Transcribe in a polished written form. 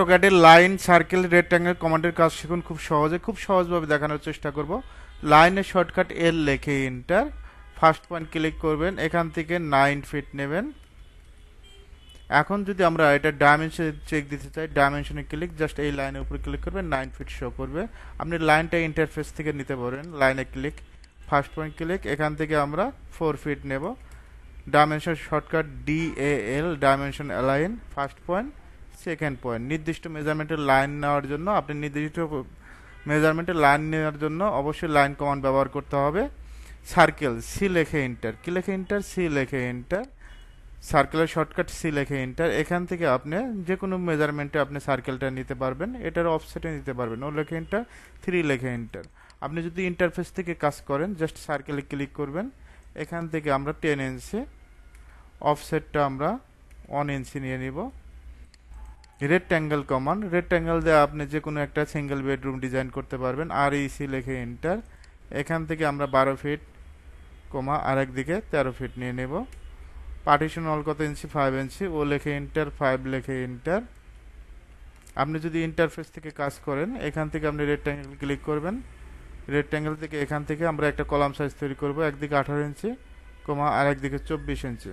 অটোক্যাডে line circle rectangle কমান্ডের কাজ শিখুন খুব সহজে, খুব সহজভাবে দেখানোর চেষ্টা করব। লাইনের শর্টকাট এল লিখে এন্টার, ফার্স্ট পয়েন্ট ক্লিক করবেন, এখান থেকে 9 ফিট নেবেন। এখন যদি আমরা এটা ডাইমেনশন চেক দিতে চাই, ডাইমেনশনে ক্লিক, জাস্ট এই লাইনের উপরে ক্লিক করবেন, 9 ফিট শো করবে। আপনি লাইনটা ইন্টারফেস থেকে নিতে পারেন, লাইনে ক্লিক, ফার্স্ট পয়েন্ট ক্লিক, এখান থেকে আমরা 4 ফিট নেব। Dimension shortcut DAL, dimension align, first point, second point. নির্দিষ্ট মেজারমেন্টের লাইন নেওয়ার জন্য, আপনি নির্দিষ্ট মেজারমেন্টের লাইন নেওয়ার জন্য অবশ্যই লাইন কমান্ড ব্যবহার করতে হবে। সার্কেল সি লেখে এন্টার, কি লেখে এন্টার, সি লেখে এন্টার। সার্কেলের শর্টকাট সি লেখে এন্টার। এখান থেকে আপনি যে কোনো মেজারমেন্টে আপনি সার্কেলটা নিতে পারবেন, এটার অফসেটে নিতে পারবেন। ও লেখে এন্টার, 3 লেখে এন্টার। আপনি যদি ইন্টারফেস থেকে কাজ করেন, জাস্ট সার্কেলে ক্লিক করবেন, এখান থেকে আমরা 10 ইঞ্চি, অফসেটটা আমরা 1 ইঞ্চি নিয়ে নিব। রেক্ট্যাঙ্গেল কমান্ড, রেক্ট্যাঙ্গেল দিয়ে আপনি যে কোনো একটা সিঙ্গেল বেডরুম ডিজাইন করতে পারবেন। REC লেখে এন্টার। এখান থেকে আমরা 12 ফিট কমা আরেক দিকে 13 ফিট নিয়ে নেব। পার্টিশন অল কত ইঞ্চি, 5 ইঞ্চি। ও লেখে এন্টার, 5 লেখে এন্টার। আপনি যদি ইন্টারফেস থেকে কাজ করেন, এখান থেকে আপনি রেক্ট্যাঙ্গেল ক্লিক করবেন। রেক্ট্যাঙ্গেল থেকে এখান থেকে আমরা একটা কলাম সাইজ তৈরি করব, একদিকে 18 ইঞ্চি কমা আরেক দিকে 24 ইঞ্চি।